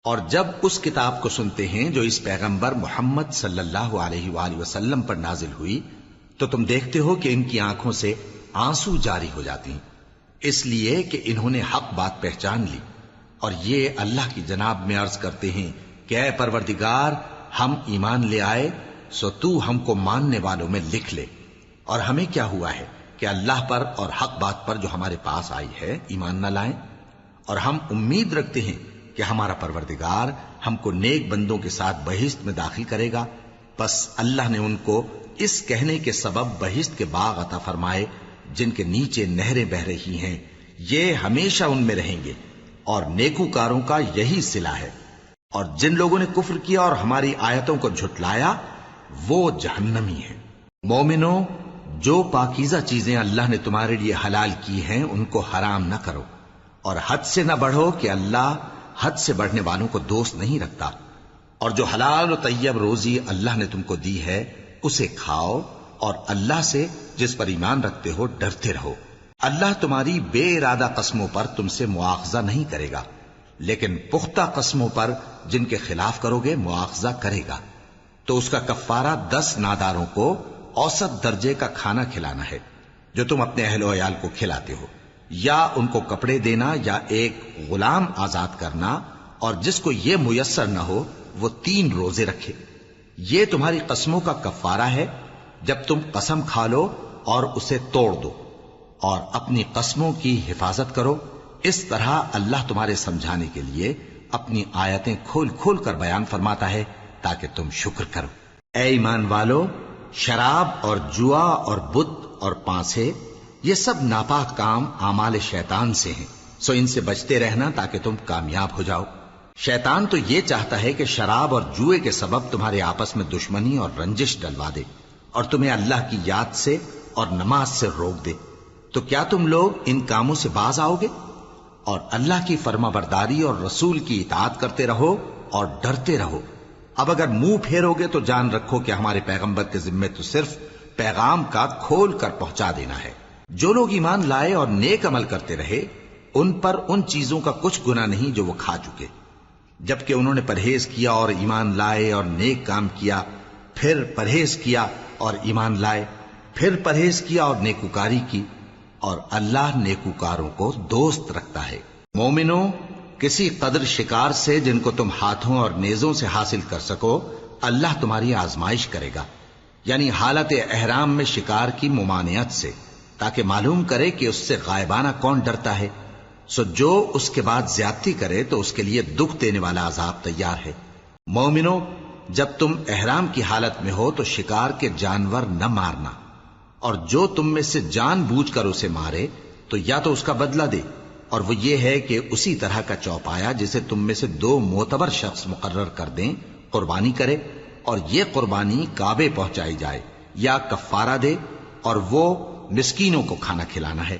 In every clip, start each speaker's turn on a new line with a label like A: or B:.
A: اور جب اس کتاب کو سنتے ہیں جو اس پیغمبر محمد صلی اللہ علیہ وآلہ وسلم پر نازل ہوئی تو تم دیکھتے ہو کہ ان کی آنکھوں سے آنسو جاری ہو جاتی ہیں، اس لیے کہ انہوں نے حق بات پہچان لی، اور یہ اللہ کی جناب میں عرض کرتے ہیں کہ اے پروردگار، ہم ایمان لے آئے سو تو ہم کو ماننے والوں میں لکھ لے، اور ہمیں کیا ہوا ہے کہ اللہ پر اور حق بات پر جو ہمارے پاس آئی ہے ایمان نہ لائیں، اور ہم امید رکھتے ہیں کہ ہمارا پروردگار ہم کو نیک بندوں کے ساتھ بہشت میں داخل کرے گا۔ پس اللہ نے ان کو اس کہنے کے سبب بہشت کے باغ عطا فرمائے جن کے نیچے نہریں بہ رہی ہیں، یہ ہمیشہ ان میں رہیں گے، اور نیکوکاروں کا یہی صلہ ہے۔ اور جن لوگوں نے کفر کیا اور ہماری آیتوں کو جھٹلایا وہ جہنمی ہیں۔ مومنوں، جو پاکیزہ چیزیں اللہ نے تمہارے لیے حلال کی ہیں ان کو حرام نہ کرو، اور حد سے نہ بڑھو کہ اللہ حد سے بڑھنے والوں کو دوست نہیں رکھتا، اور جو حلال و طیب روزی اللہ نے تم کو دی ہے اسے کھاؤ، اور اللہ سے جس پر ایمان رکھتے ہو ڈرتے رہو۔ اللہ تمہاری بے ارادہ قسموں پر تم سے مواخذہ نہیں کرے گا، لیکن پختہ قسموں پر جن کے خلاف کرو گے مواخذہ کرے گا، تو اس کا کفارہ 10 ناداروں کو اوسط درجے کا کھانا کھلانا ہے جو تم اپنے اہل و عیال کو کھلاتے ہو، یا ان کو کپڑے دینا یا ایک غلام آزاد کرنا، اور جس کو یہ میسر نہ ہو وہ 3 روزے رکھے۔ یہ تمہاری قسموں کا کفارہ ہے جب تم قسم کھا لو اور اسے توڑ دو، اور اپنی قسموں کی حفاظت کرو۔ اس طرح اللہ تمہارے سمجھانے کے لیے اپنی آیتیں کھول کھول کر بیان فرماتا ہے تاکہ تم شکر کرو۔ اے ایمان والو، شراب اور جوا اور بت اور پانسے یہ سب ناپاک کام اعمال شیطان سے ہیں، سو ان سے بچتے رہنا تاکہ تم کامیاب ہو جاؤ۔ شیطان تو یہ چاہتا ہے کہ شراب اور جوئے کے سبب تمہارے آپس میں دشمنی اور رنجش ڈلوا دے، اور تمہیں اللہ کی یاد سے اور نماز سے روک دے۔ تو کیا تم لوگ ان کاموں سے باز آؤ گے؟ اور اللہ کی فرما برداری اور رسول کی اطاعت کرتے رہو اور ڈرتے رہو۔ اب اگر منہ پھیرو گے تو جان رکھو کہ ہمارے پیغمبر کے ذمے تو صرف پیغام کا کھول کر پہنچا دینا ہے۔ جو لوگ ایمان لائے اور نیک عمل کرتے رہے ان پر ان چیزوں کا کچھ گناہ نہیں جو وہ کھا چکے، جبکہ انہوں نے پرہیز کیا اور ایمان لائے اور نیک کام کیا، پھر پرہیز کیا اور ایمان لائے، پھر پرہیز کیا اور نیکوکاری کی، اور اللہ نیکوکاروں کو دوست رکھتا ہے۔ مومنوں، کسی قدر شکار سے جن کو تم ہاتھوں اور نیزوں سے حاصل کر سکو اللہ تمہاری آزمائش کرے گا، یعنی حالت احرام میں شکار کی ممانعت سے، تاکہ معلوم کرے کہ اس سے غائبانہ کون ڈرتا ہے۔ سو جو اس کے بعد زیادتی کرے تو اس کے لیے دکھ دینے والا عذاب تیار ہے۔ مومنوں، جب تم احرام کی حالت میں ہو تو شکار کے جانور نہ مارنا، اور جو تم میں سے جان بوجھ کر اسے مارے تو یا تو اس کا بدلہ دے، اور وہ یہ ہے کہ اسی طرح کا چوپایا جسے تم میں سے 2 معتبر شخص مقرر کر دیں قربانی کرے، اور یہ قربانی کعبے پہنچائی جائے، یا کفارہ دے اور وہ مسکینوں کو کھانا کھلانا ہے،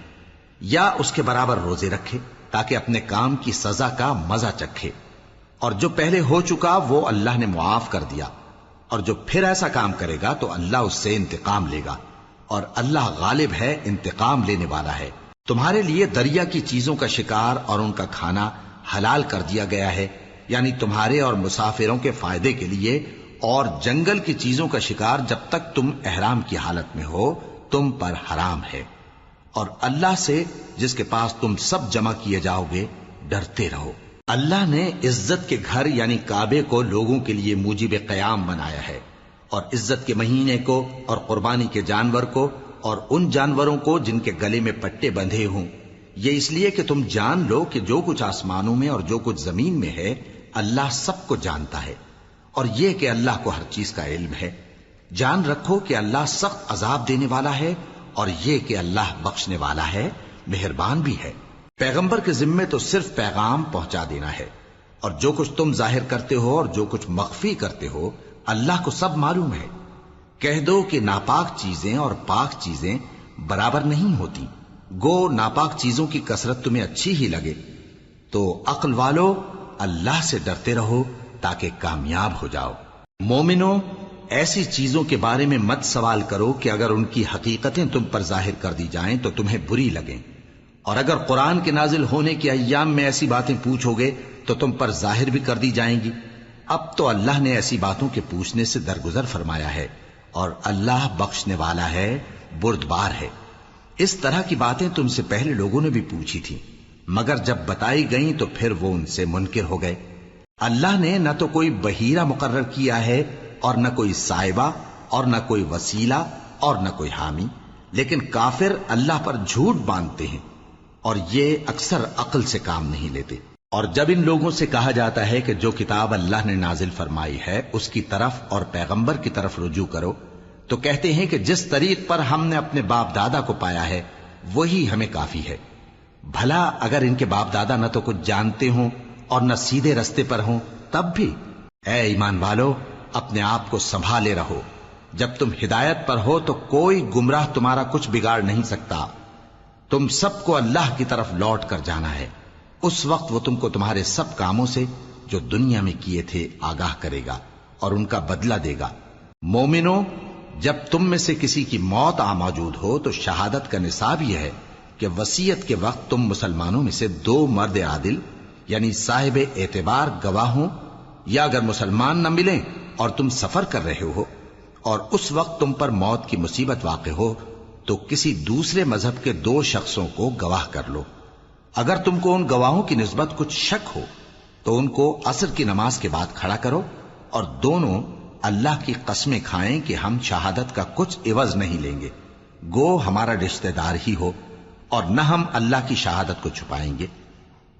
A: یا اس کے برابر روزے رکھے تاکہ اپنے کام کی سزا کا مزہ چکھے، اور جو پہلے ہو چکا وہ اللہ نے معاف کر دیا، اور جو پھر ایسا کام کرے گا تو اللہ اس سے انتقام لے گا، اور اللہ غالب ہے، انتقام لینے والا ہے۔ تمہارے لیے دریا کی چیزوں کا شکار اور ان کا کھانا حلال کر دیا گیا ہے، یعنی تمہارے اور مسافروں کے فائدے کے لیے، اور جنگل کی چیزوں کا شکار جب تک تم احرام کی حالت میں ہو تم پر حرام ہے، اور اللہ سے جس کے پاس تم سب جمع کیے جاؤ گے ڈرتے رہو۔ اللہ نے عزت کے گھر یعنی کعبے کو لوگوں کے لیے موجب قیام بنایا ہے، اور عزت کے مہینے کو اور قربانی کے جانور کو اور ان جانوروں کو جن کے گلے میں پٹے بندھے ہوں، یہ اس لیے کہ تم جان لو کہ جو کچھ آسمانوں میں اور جو کچھ زمین میں ہے اللہ سب کو جانتا ہے، اور یہ کہ اللہ کو ہر چیز کا علم ہے۔ جان رکھو کہ اللہ سخت عذاب دینے والا ہے، اور یہ کہ اللہ بخشنے والا ہے، مہربان بھی ہے۔ پیغمبر کے ذمے تو صرف پیغام پہنچا دینا ہے، اور جو کچھ تم ظاہر کرتے ہو اور جو کچھ مخفی کرتے ہو اللہ کو سب معلوم ہے۔ کہہ دو کہ ناپاک چیزیں اور پاک چیزیں برابر نہیں ہوتی، گو ناپاک چیزوں کی کثرت تمہیں اچھی ہی لگے، تو عقل والو اللہ سے ڈرتے رہو تاکہ کامیاب ہو جاؤ۔ مومنوں، ایسی چیزوں کے بارے میں مت سوال کرو کہ اگر ان کی حقیقتیں تم پر ظاہر کر دی جائیں تو تمہیں بری لگیں، اور اگر قرآن کے نازل ہونے کے ایام میں ایسی باتیں پوچھو گے تو تم پر ظاہر بھی کر دی جائیں گی۔ اب تو اللہ نے ایسی باتوں کے پوچھنے سے درگزر فرمایا ہے، اور اللہ بخشنے والا ہے، بردبار ہے۔ اس طرح کی باتیں تم سے پہلے لوگوں نے بھی پوچھی تھی، مگر جب بتائی گئیں تو پھر وہ ان سے منکر ہو گئے۔ اللہ نے نہ تو کوئی بحیرہ مقرر کیا ہے، اور نہ کوئی سائبہ، اور نہ کوئی وسیلہ، اور نہ کوئی حامی، لیکن کافر اللہ پر جھوٹ باندھتے ہیں، اور یہ اکثر عقل سے کام نہیں لیتے۔ اور جب ان لوگوں سے کہا جاتا ہے کہ جو کتاب اللہ نے نازل فرمائی ہے اس کی طرف اور پیغمبر کی طرف رجوع کرو، تو کہتے ہیں کہ جس طریق پر ہم نے اپنے باپ دادا کو پایا ہے وہی ہمیں کافی ہے۔ بھلا اگر ان کے باپ دادا نہ تو کچھ جانتے ہوں اور نہ سیدھے رستے پر ہوں تب بھی؟ اے ایمان والو، اپنے آپ کو سنبھالے رہو، جب تم ہدایت پر ہو تو کوئی گمراہ تمہارا کچھ بگاڑ نہیں سکتا۔ تم سب کو اللہ کی طرف لوٹ کر جانا ہے، اس وقت وہ تم کو تمہارے سب کاموں سے جو دنیا میں کیے تھے آگاہ کرے گا اور ان کا بدلہ دے گا۔ مومنو، جب تم میں سے کسی کی موت آ موجود ہو تو شہادت کا نصاب یہ ہے کہ وصیت کے وقت تم مسلمانوں میں سے 2 مرد عادل یعنی صاحب اعتبار گواہ ہوں، یا اگر مسلمان نہ ملیں اور تم سفر کر رہے ہو اور اس وقت تم پر موت کی مصیبت واقع ہو تو کسی دوسرے مذہب کے 2 شخصوں کو گواہ کر لو۔ اگر تم کو ان گواہوں کی نسبت کچھ شک ہو تو ان کو عصر کی نماز کے بعد کھڑا کرو، اور دونوں اللہ کی قسمیں کھائیں کہ ہم شہادت کا کچھ عوض نہیں لیں گے، گو ہمارا رشتہ دار ہی ہو، اور نہ ہم اللہ کی شہادت کو چھپائیں گے۔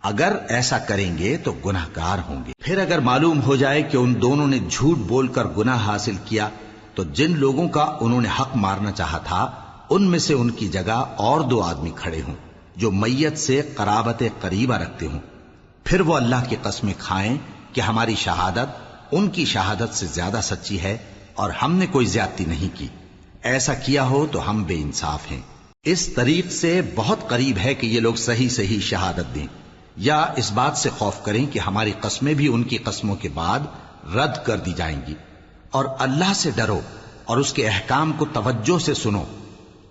A: اگر ایسا کریں گے تو گناہ گار ہوں گے۔ پھر اگر معلوم ہو جائے کہ ان دونوں نے جھوٹ بول کر گناہ حاصل کیا تو جن لوگوں کا انہوں نے حق مارنا چاہا تھا ان میں سے ان کی جگہ اور 2 آدمی کھڑے ہوں جو میت سے قرابت قریبہ رکھتے ہوں، پھر وہ اللہ کی قسمیں کھائیں کہ ہماری شہادت ان کی شہادت سے زیادہ سچی ہے اور ہم نے کوئی زیادتی نہیں کی۔ ایسا کیا ہو تو ہم بے انصاف ہیں۔ اس طریق سے بہت قریب ہے کہ یہ لوگ صحیح صحیح شہادت دیں، یا اس بات سے خوف کریں کہ ہماری قسمیں بھی ان کی قسموں کے بعد رد کر دی جائیں گی۔ اور اللہ سے ڈرو اور اس کے احکام کو توجہ سے سنو،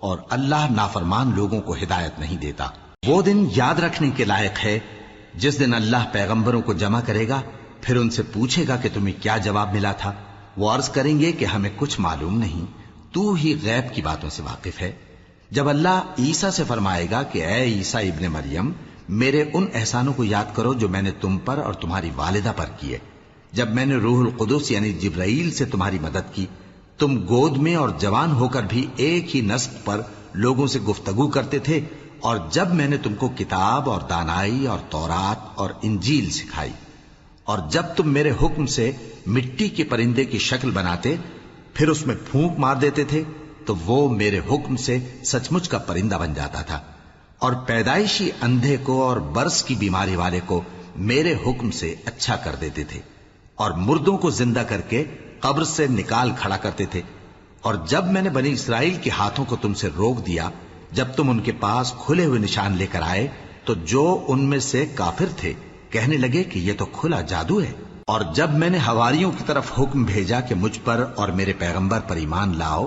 A: اور اللہ نافرمان لوگوں کو ہدایت نہیں دیتا۔ وہ دن یاد رکھنے کے لائق ہے جس دن اللہ پیغمبروں کو جمع کرے گا، پھر ان سے پوچھے گا کہ تمہیں کیا جواب ملا تھا۔ وہ عرض کریں گے کہ ہمیں کچھ معلوم نہیں، تو ہی غیب کی باتوں سے واقف ہے۔ جب اللہ عیسیٰ سے فرمائے گا کہ اے عیسیٰ ابن مریم، میرے ان احسانوں کو یاد کرو جو میں نے تم پر اور تمہاری والدہ پر کیے، جب میں نے روح القدس یعنی جبرائیل سے تمہاری مدد کی، تم گود میں اور جوان ہو کر بھی ایک ہی نسق پر لوگوں سے گفتگو کرتے تھے، اور جب میں نے تم کو کتاب اور دانائی اور تورات اور انجیل سکھائی، اور جب تم میرے حکم سے مٹی کے پرندے کی شکل بناتے پھر اس میں پھونک مار دیتے تھے تو وہ میرے حکم سے سچ مچ کا پرندہ بن جاتا تھا، اور پیدائشی اندھے کو اور برس کی بیماری والے کو میرے حکم سے اچھا کر دیتے تھے، اور مردوں کو زندہ کر کے قبر سے نکال کھڑا کرتے تھے۔ اور جب میں نے بنی اسرائیل کے ہاتھوں کو تم سے روک دیا جب تم ان کے پاس کھلے ہوئے نشان لے کر آئے تو جو ان میں سے کافر تھے کہنے لگے کہ یہ تو کھلا جادو ہے۔ اور جب میں نے حواریوں کی طرف حکم بھیجا کہ مجھ پر اور میرے پیغمبر پر ایمان لاؤ،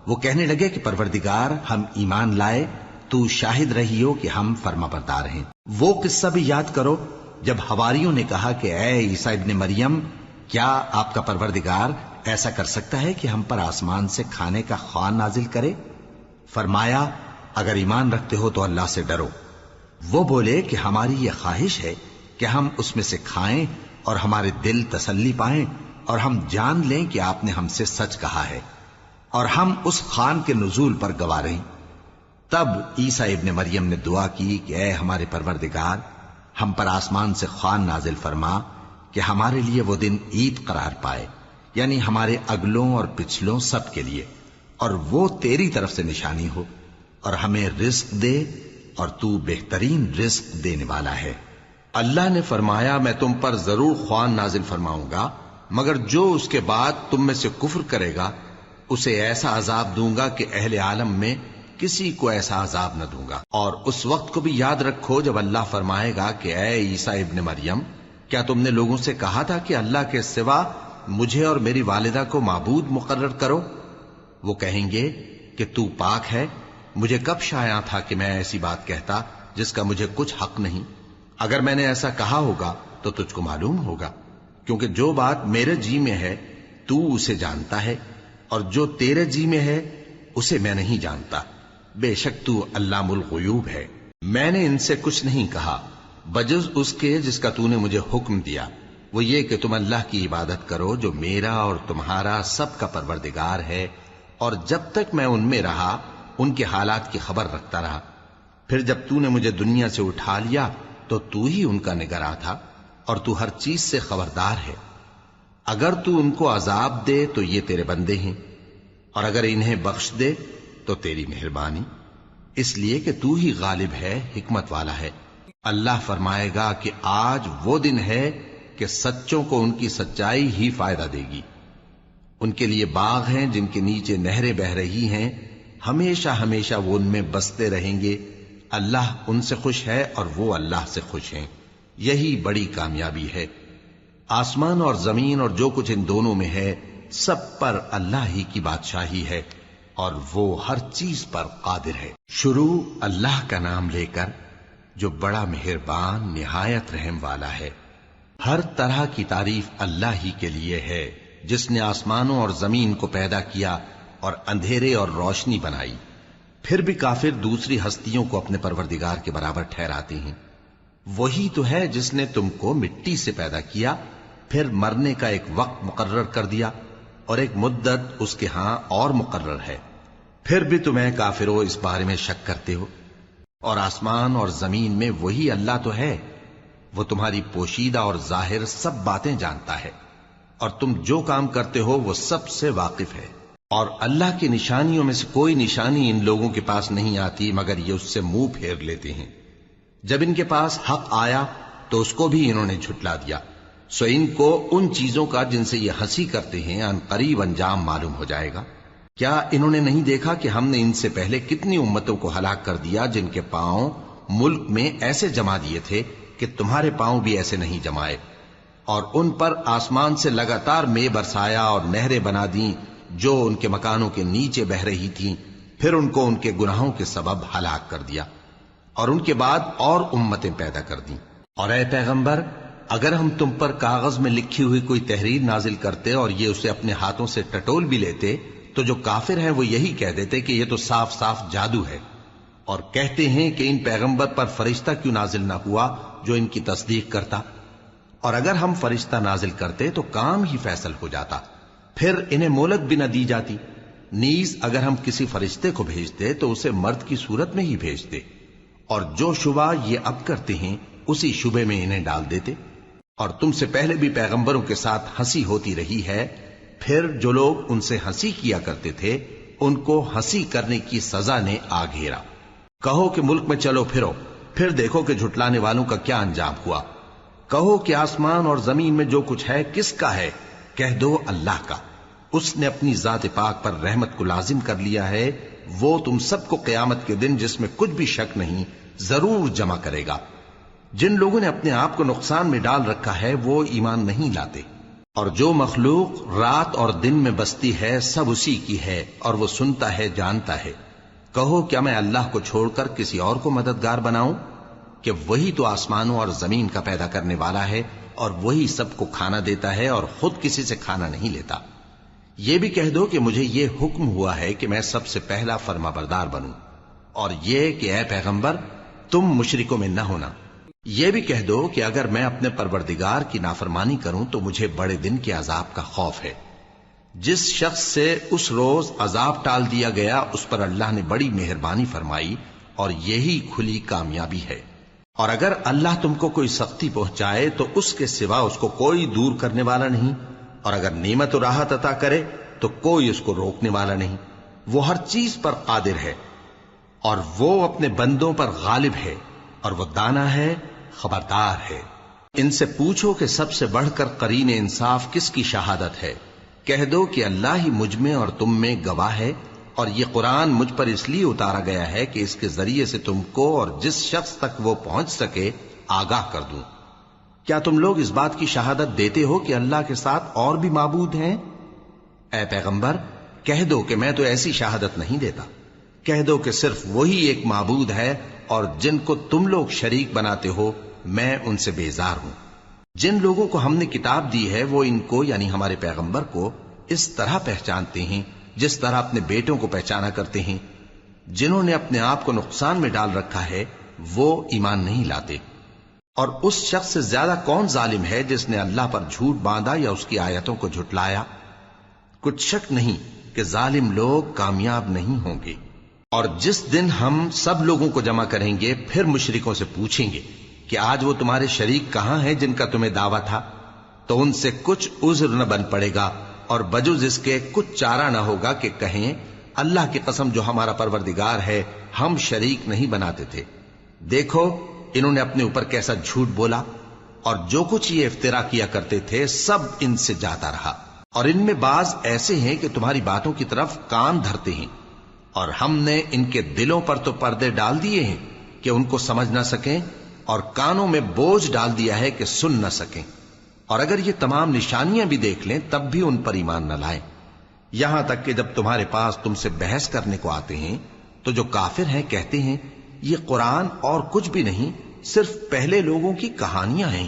A: وہ کہنے لگے کہ پروردگار، ہم ایمان لائے، تو شاہد رہی ہو کہ ہم فرما بردار ہیں۔ وہ قصہ بھی یاد کرو جب حواریوں نے کہا کہ اے عیسیٰ ابن مریم، کیا آپ کا پروردگار ایسا کر سکتا ہے کہ ہم پر آسمان سے کھانے کا خوان نازل کرے؟ فرمایا، اگر ایمان رکھتے ہو تو اللہ سے ڈرو۔ وہ بولے کہ ہماری یہ خواہش ہے کہ ہم اس میں سے کھائیں اور ہمارے دل تسلی پائیں اور ہم جان لیں کہ آپ نے ہم سے سچ کہا ہے، اور ہم اس خوان کے نزول پر گواہ رہیں۔ تب عیسیٰ ابن مریم نے دعا کی کہ اے ہمارے پروردگار، ہم پر آسمان سے خوان نازل فرما کہ ہمارے لیے وہ دن عید قرار پائے، یعنی ہمارے اگلوں اور پچھلوں سب کے لیے، اور وہ تیری طرف سے نشانی ہو، اور ہمیں رزق دے، اور تو بہترین رزق دینے والا ہے۔ اللہ نے فرمایا، میں تم پر ضرور خوان نازل فرماؤں گا، مگر جو اس کے بعد تم میں سے کفر کرے گا اسے ایسا عذاب دوں گا کہ اہل عالم میں کسی کو ایسا عذاب نہ دوں گا۔ اور اس وقت کو بھی یاد رکھو جب اللہ فرمائے گا کہ اے عیسیٰ ابن مریم، کیا تم نے لوگوں سے کہا تھا کہ اللہ کے سوا مجھے اور میری والدہ کو معبود مقرر کرو؟ وہ کہیں گے کہ تو پاک ہے، مجھے کب شایع تھا کہ میں ایسی بات کہتا جس کا مجھے کچھ حق نہیں؟ اگر میں نے ایسا کہا ہوگا تو تجھ کو معلوم ہوگا، کیونکہ جو بات میرے جی میں ہے تو اسے جانتا ہے، اور جو تیرے جی میں ہے اسے میں نہیں جانتا۔ بے شک تو علام الغیوب ہے۔ میں نے ان سے کچھ نہیں کہا بجز اس کے جس کا تو نے مجھے حکم دیا، وہ یہ کہ تم اللہ کی عبادت کرو جو میرا اور تمہارا سب کا پروردگار ہے، اور جب تک میں ان میں رہا ان کے حالات کی خبر رکھتا رہا۔ پھر جب تو نے مجھے دنیا سے اٹھا لیا تو تو ہی ان کا نگراں تھا، اور تو ہر چیز سے خبردار ہے۔ اگر تو ان کو عذاب دے تو یہ تیرے بندے ہیں، اور اگر انہیں بخش دے تو تیری مہربانی، اس لیے کہ تو ہی غالب ہے، حکمت والا ہے۔ اللہ فرمائے گا کہ آج وہ دن ہے کہ سچوں کو ان کی سچائی ہی فائدہ دے گی۔ ان کے لیے باغ ہیں جن کے نیچے نہریں بہہ رہی ہیں، ہمیشہ ہمیشہ وہ ان میں بستے رہیں گے۔ اللہ ان سے خوش ہے اور وہ اللہ سے خوش ہیں، یہی بڑی کامیابی ہے۔ آسمان اور زمین اور جو کچھ ان دونوں میں ہے سب پر اللہ ہی کی بادشاہی ہے، اور وہ ہر چیز پر قادر ہے۔ شروع اللہ کا نام لے کر جو بڑا مہربان نہایت رحم والا ہے۔ ہر طرح کی تعریف اللہ ہی کے لیے ہے، جس نے آسمانوں اور زمین کو پیدا کیا اور اندھیرے اور روشنی بنائی۔ پھر بھی کافر دوسری ہستیوں کو اپنے پروردگار کے برابر ٹھہراتے ہیں۔ وہی تو ہے جس نے تم کو مٹی سے پیدا کیا، پھر مرنے کا ایک وقت مقرر کر دیا اور ایک مدت اس کے ہاں اور مقرر ہے، پھر بھی تمہیں کافروں اس بارے میں شک کرتے ہو۔ اور آسمان اور زمین میں وہی اللہ تو ہے، وہ تمہاری پوشیدہ اور ظاہر سب باتیں جانتا ہے، اور تم جو کام کرتے ہو وہ سب سے واقف ہے۔ اور اللہ کی نشانیوں میں سے کوئی نشانی ان لوگوں کے پاس نہیں آتی مگر یہ اس سے منہ پھیر لیتے ہیں۔ جب ان کے پاس حق آیا تو اس کو بھی انہوں نے جھٹلا دیا، سو ان کو ان چیزوں کا جن سے یہ ہنسی کرتے ہیں ان قریب انجام معلوم ہو جائے گا۔ کیا انہوں نے نہیں دیکھا کہ ہم نے ان سے پہلے کتنی امتوں کو ہلاک کر دیا جن کے پاؤں ملک میں ایسے جما دیے تھے کہ تمہارے پاؤں بھی ایسے نہیں جمائے، اور ان پر آسمان سے لگاتار مے برسایا اور نہریں بنا دیں جو ان کے مکانوں کے نیچے بہ رہی تھیں، پھر ان کو ان کے گناہوں کے سبب ہلاک کر دیا، اور ان کے بعد اور امتیں پیدا کر دیں۔ اور اے پیغمبر، اگر ہم تم پر کاغذ میں لکھی ہوئی کوئی تحریر نازل کرتے اور یہ اسے اپنے ہاتھوں سے ٹٹول بھی لیتے تو جو کافر ہیں وہ یہی کہہ دیتے کہ یہ تو صاف صاف جادو ہے، اور کہتے ہیں کہ ان پیغمبر پر فرشتہ کیوں نازل نہ ہوا جو ان کی تصدیق کرتا، اور اگر ہم فرشتہ نازل کرتے تو کام ہی فیصل ہو جاتا، پھر انہیں مہلت بھی نہ دی جاتی۔ نیز اگر ہم کسی فرشتے کو بھیجتے تو اسے مرد کی صورت میں ہی بھیجتے، اور جو شبہ یہ اب کرتے ہیں اسی شبے میں انہیں ڈال دیتے۔ اور تم سے پہلے بھی پیغمبروں کے ساتھ ہنسی ہوتی رہی ہے، پھر جو لوگ ان سے ہنسی کیا کرتے تھے ان کو ہنسی کرنے کی سزا نے آ گھیرا۔ کہو کہ ملک میں چلو پھرو، پھر دیکھو کہ جھٹلانے والوں کا کیا انجام ہوا۔ کہو کہ آسمان اور زمین میں جو کچھ ہے کس کا ہے؟ کہہ دو اللہ کا۔ اس نے اپنی ذات پاک پر رحمت کو لازم کر لیا ہے، وہ تم سب کو قیامت کے دن جس میں کچھ بھی شک نہیں ضرور جمع کرے گا۔ جن لوگوں نے اپنے آپ کو نقصان میں ڈال رکھا ہے وہ ایمان نہیں لاتے، اور جو مخلوق رات اور دن میں بستی ہے سب اسی کی ہے، اور وہ سنتا ہے جانتا ہے۔ کہو کیا میں اللہ کو چھوڑ کر کسی اور کو مددگار بناؤں کہ وہی تو آسمانوں اور زمین کا پیدا کرنے والا ہے، اور وہی سب کو کھانا دیتا ہے اور خود کسی سے کھانا نہیں لیتا۔ یہ بھی کہہ دو کہ مجھے یہ حکم ہوا ہے کہ میں سب سے پہلا فرما بردار بنوں، اور یہ کہ اے پیغمبر تم مشرکوں میں نہ ہونا۔ یہ بھی کہہ دو کہ اگر میں اپنے پروردگار کی نافرمانی کروں تو مجھے بڑے دن کے عذاب کا خوف ہے۔ جس شخص سے اس روز عذاب ٹال دیا گیا اس پر اللہ نے بڑی مہربانی فرمائی، اور یہی کھلی کامیابی ہے۔ اور اگر اللہ تم کو کوئی سختی پہنچائے تو اس کے سوا اس کو کوئی دور کرنے والا نہیں، اور اگر نعمت و راحت عطا کرے تو کوئی اس کو روکنے والا نہیں۔ وہ ہر چیز پر قادر ہے، اور وہ اپنے بندوں پر غالب ہے، اور وہ دانا ہے، خبردار ہے۔ ان سے پوچھو کہ سب سے بڑھ کر قرین انصاف کس کی شہادت ہے؟ کہہ دو کہ اللہ ہی مجھ میں اور تم میں گواہ ہے، اور یہ قرآن مجھ پر اس لیے اتارا گیا ہے کہ اس کے ذریعے سے تم کو اور جس شخص تک وہ پہنچ سکے آگاہ کر دوں۔ کیا تم لوگ اس بات کی شہادت دیتے ہو کہ اللہ کے ساتھ اور بھی معبود ہیں؟ اے پیغمبر کہہ دو کہ میں تو ایسی شہادت نہیں دیتا۔ کہہ دو کہ صرف وہی ایک معبود ہے اور جن کو تم لوگ شریک بناتے ہو میں ان سے بیزار ہوں۔ جن لوگوں کو ہم نے کتاب دی ہے وہ ان کو یعنی ہمارے پیغمبر کو اس طرح پہچانتے ہیں جس طرح اپنے بیٹوں کو پہچانا کرتے ہیں۔ جنہوں نے اپنے آپ کو نقصان میں ڈال رکھا ہے وہ ایمان نہیں لاتے۔ اور اس شخص سے زیادہ کون ظالم ہے جس نے اللہ پر جھوٹ باندھا یا اس کی آیتوں کو جھٹلایا؟ کچھ شک نہیں کہ ظالم لوگ کامیاب نہیں ہوں گے۔ اور جس دن ہم سب لوگوں کو جمع کریں گے پھر مشرکوں سے پوچھیں گے کہ آج وہ تمہارے شریک کہاں ہیں جن کا تمہیں دعویٰ تھا، تو ان سے کچھ عذر نہ بن پڑے گا اور بجز اس کے کچھ چارہ نہ ہوگا کہ کہیں اللہ کی قسم جو ہمارا پروردگار ہے ہم شریک نہیں بناتے تھے۔ دیکھو انہوں نے اپنے اوپر کیسا جھوٹ بولا، اور جو کچھ یہ افترا کیا کرتے تھے سب ان سے جاتا رہا۔ اور ان میں بعض ایسے ہیں کہ تمہاری باتوں کی طرف کان دھرتے ہیں، اور ہم نے ان کے دلوں پر تو پردے ڈال دیے ہیں کہ ان کو سمجھ نہ سکیں، اور کانوں میں بوجھ ڈال دیا ہے کہ سن نہ سکیں۔ اور اگر یہ تمام نشانیاں بھی دیکھ لیں تب بھی ان پر ایمان نہ لائیں، یہاں تک کہ جب تمہارے پاس تم سے بحث کرنے کو آتے ہیں تو جو کافر ہیں کہتے ہیں یہ قرآن اور کچھ بھی نہیں صرف پہلے لوگوں کی کہانیاں ہیں۔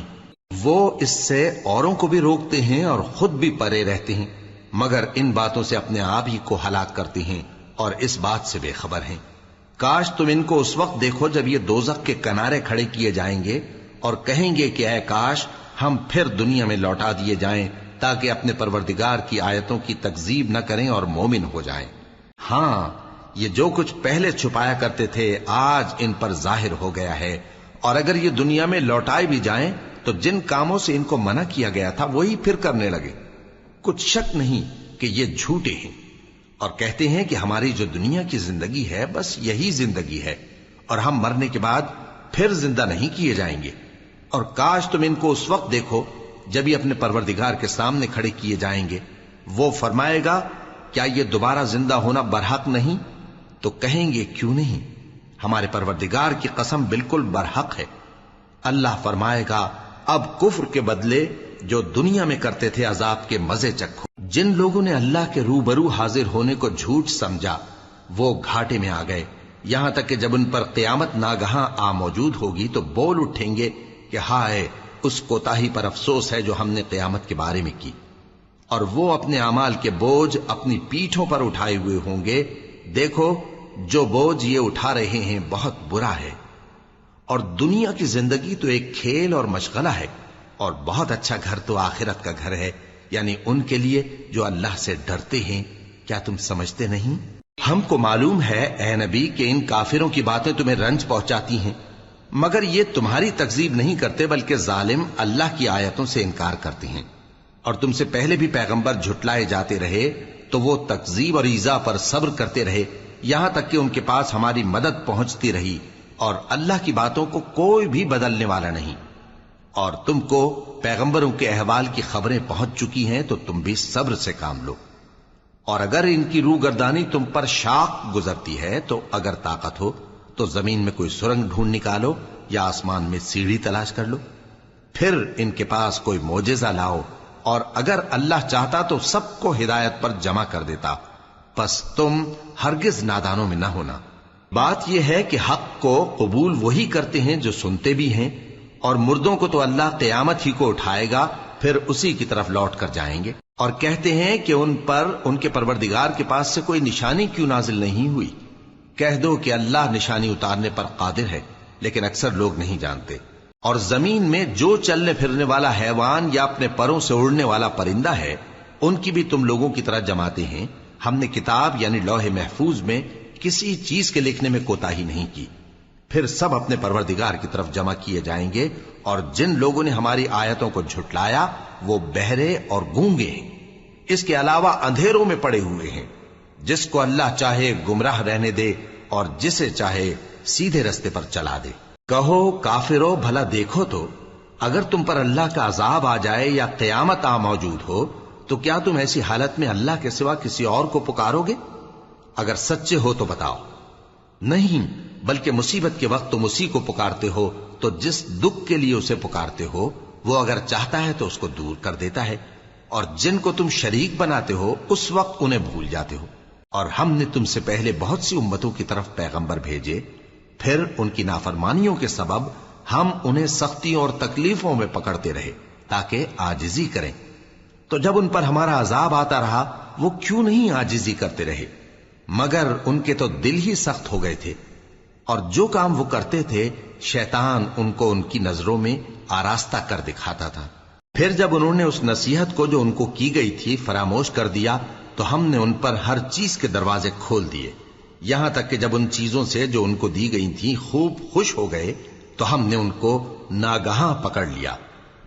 A: وہ اس سے اوروں کو بھی روکتے ہیں اور خود بھی پرے رہتے ہیں، مگر ان باتوں سے اپنے آپ ہی کو ہلاک کرتے ہیں اور اس بات سے بے خبر ہیں۔ کاش تم ان کو اس وقت دیکھو جب یہ دوزخ کے کنارے کھڑے کیے جائیں گے اور کہیں گے کہ اے کاش ہم پھر دنیا میں لوٹا دیے جائیں تاکہ اپنے پروردگار کی آیتوں کی تکذیب نہ کریں اور مومن ہو جائیں۔ ہاں یہ جو کچھ پہلے چھپایا کرتے تھے آج ان پر ظاہر ہو گیا ہے، اور اگر یہ دنیا میں لوٹائے بھی جائیں تو جن کاموں سے ان کو منع کیا گیا تھا وہی پھر کرنے لگے۔ کچھ شک نہیں کہ یہ جھوٹے ہیں، اور کہتے ہیں کہ ہماری جو دنیا کی زندگی ہے بس یہی زندگی ہے اور ہم مرنے کے بعد پھر زندہ نہیں کیے جائیں گے۔ اور کاش تم ان کو اس وقت دیکھو جب یہ اپنے پروردگار کے سامنے کھڑے کیے جائیں گے، وہ فرمائے گا کیا یہ دوبارہ زندہ ہونا برحق نہیں؟ تو کہیں گے کیوں نہیں، ہمارے پروردگار کی قسم بالکل برحق ہے۔ اللہ فرمائے گا اب کفر کے بدلے جو دنیا میں کرتے تھے عذاب کے مزے چکھو۔ جن لوگوں نے اللہ کے روبرو حاضر ہونے کو جھوٹ سمجھا وہ گھاٹے میں آ گئے، یہاں تک کہ جب ان پر قیامت ناگہاں آ موجود ہوگی تو بول اٹھیں گے کہ ہائے اس کوتاہی پر افسوس ہے جو ہم نے قیامت کے بارے میں کی۔ اور وہ اپنے اعمال کے بوجھ اپنی پیٹھوں پر اٹھائے ہوئے ہوں گے، دیکھو جو بوجھ یہ اٹھا رہے ہیں بہت برا ہے۔ اور دنیا کی زندگی تو ایک کھیل اور مشغلہ ہے، اور بہت اچھا گھر تو آخرت کا گھر ہے، یعنی ان کے لیے جو اللہ سے ڈرتے ہیں۔ کیا تم سمجھتے نہیں؟ ہم کو معلوم ہے اے نبی کہ ان کافروں کی باتیں تمہیں رنج پہنچاتی ہیں، مگر یہ تمہاری تکذیب نہیں کرتے بلکہ ظالم اللہ کی آیتوں سے انکار کرتے ہیں۔ اور تم سے پہلے بھی پیغمبر جھٹلائے جاتے رہے تو وہ تکذیب اور ایذا پر صبر کرتے رہے، یہاں تک کہ ان کے پاس ہماری مدد پہنچتی رہی، اور اللہ کی باتوں کو کوئی بھی بدلنے والا نہیں۔ اور تم کو پیغمبروں کے احوال کی خبریں پہنچ چکی ہیں تو تم بھی صبر سے کام لو۔ اور اگر ان کی روگردانی تم پر شاق گزرتی ہے تو اگر طاقت ہو تو زمین میں کوئی سرنگ ڈھونڈ نکالو یا آسمان میں سیڑھی تلاش کر لو، پھر ان کے پاس کوئی معجزہ لاؤ، اور اگر اللہ چاہتا تو سب کو ہدایت پر جمع کر دیتا، پس تم ہرگز نادانوں میں نہ ہونا۔ بات یہ ہے کہ حق کو قبول وہی کرتے ہیں جو سنتے بھی ہیں، اور مردوں کو تو اللہ قیامت ہی کو اٹھائے گا پھر اسی کی طرف لوٹ کر جائیں گے۔ اور کہتے ہیں کہ ان پر ان کے پروردگار کے پاس سے کوئی نشانی کیوں نازل نہیں ہوئی؟ کہہ دو کہ اللہ نشانی اتارنے پر قادر ہے، لیکن اکثر لوگ نہیں جانتے۔ اور زمین میں جو چلنے پھرنے والا حیوان یا اپنے پروں سے اڑنے والا پرندہ ہے ان کی بھی تم لوگوں کی طرح جماتے ہیں۔ ہم نے کتاب یعنی لوح محفوظ میں کسی چیز کے لکھنے میں کوتاہی نہیں کی، پھر سب اپنے پروردگار کی طرف جمع کیے جائیں گے۔ اور جن لوگوں نے ہماری آیتوں کو جھٹلایا وہ بہرے اور گونگے ہیں، اس کے علاوہ اندھیروں میں پڑے ہوئے ہیں۔ جس کو اللہ چاہے گمراہ رہنے دے اور جسے چاہے سیدھے رستے پر چلا دے۔ کہو کافرو بھلا دیکھو تو اگر تم پر اللہ کا عذاب آ جائے یا قیامت آ موجود ہو تو کیا تم ایسی حالت میں اللہ کے سوا کسی اور کو پکارو گے؟ اگر سچے ہو تو بتاؤ۔ نہیں، بلکہ مصیبت کے وقت تم اسی کو پکارتے ہو، تو جس دکھ کے لیے اسے پکارتے ہو وہ اگر چاہتا ہے تو اس کو دور کر دیتا ہے، اور جن کو تم شریک بناتے ہو اس وقت انہیں بھول جاتے ہو۔ اور ہم نے تم سے پہلے بہت سی امتوں کی طرف پیغمبر بھیجے، پھر ان کی نافرمانیوں کے سبب ہم انہیں سختیوں اور تکلیفوں میں پکڑتے رہے تاکہ عاجزی کریں. تو جب ان پر ہمارا عذاب آتا رہا وہ کیوں نہیں عاجزی کرتے رہے؟ مگر ان کے تو دل ہی سخت ہو گئے تھے، اور جو کام وہ کرتے تھے شیطان ان کو ان کی نظروں میں آراستہ کر دکھاتا تھا. پھر جب انہوں نے اس نصیحت کو جو ان کو کی گئی تھی فراموش کر دیا تو ہم نے ان پر ہر چیز کے دروازے کھول دیے، یہاں تک کہ جب ان چیزوں سے جو ان کو دی گئی تھی خوب خوش ہو گئے تو ہم نے ان کو ناگہاں پکڑ لیا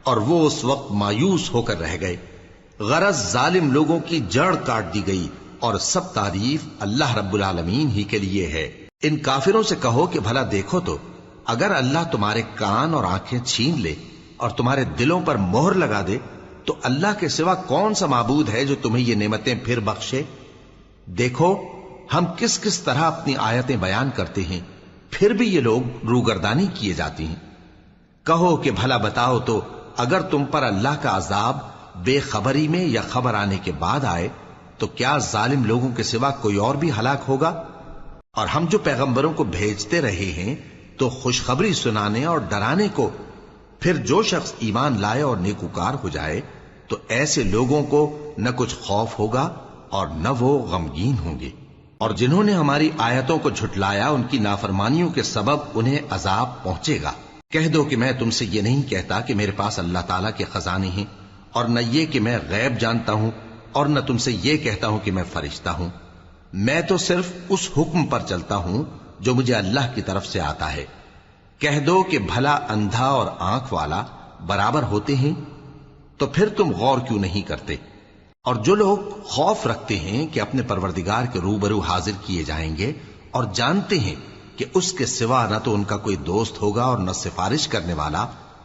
A: اور وہ اس وقت مایوس ہو کر رہ گئے. غرض ظالم لوگوں کی جڑ کاٹ دی گئی اور سب تعریف اللہ رب العالمین ہی کے لیے ہے. ان کافروں سے کہو کہ بھلا دیکھو تو اگر اللہ تمہارے کان اور آنکھیں چھین لے اور تمہارے دلوں پر مہر لگا دے تو اللہ کے سوا کون سا معبود ہے جو تمہیں یہ نعمتیں پھر بخشے؟ دیکھو ہم کس کس طرح اپنی آیتیں بیان کرتے ہیں، پھر بھی یہ لوگ روگردانی کیے جاتی ہیں. کہو کہ بھلا بتاؤ تو اگر تم پر اللہ کا عذاب بے خبری میں یا خبر آنے کے بعد آئے تو کیا ظالم لوگوں کے سوا کوئی اور بھی ہلاک ہوگا؟ اور ہم جو پیغمبروں کو بھیجتے رہے ہیں تو خوشخبری سنانے اور ڈرانے کو، پھر جو شخص ایمان لائے اور نیکوکار ہو جائے تو ایسے لوگوں کو نہ کچھ خوف ہوگا اور نہ وہ غمگین ہوں گے. اور جنہوں نے ہماری آیتوں کو جھٹلایا ان کی نافرمانیوں کے سبب انہیں عذاب پہنچے گا. کہہ دو کہ میں تم سے یہ نہیں کہتا کہ میرے پاس اللہ تعالیٰ کے خزانے ہیں، اور نہ یہ کہ میں غیب جانتا ہوں، اور نہ تم سے یہ کہتا ہوں کہ میں فرشتہ ہوں. میں تو صرف اس حکم پر چلتا ہوں جو مجھے اللہ کی طرف سے آتا ہے. کہہ دو کہ بھلا اندھا اور آنکھ والا برابر ہوتے ہیں؟ تو پھر تم غور کیوں نہیں کرتے؟ اور جو لوگ خوف رکھتے ہیں کہ اپنے پروردگار کے روبرو حاضر کیے جائیں گے اور جانتے ہیں کہ اس کے سوا نہ تو ان کا کوئی دوست ہوگا اور نہ سفارش کرنے والا،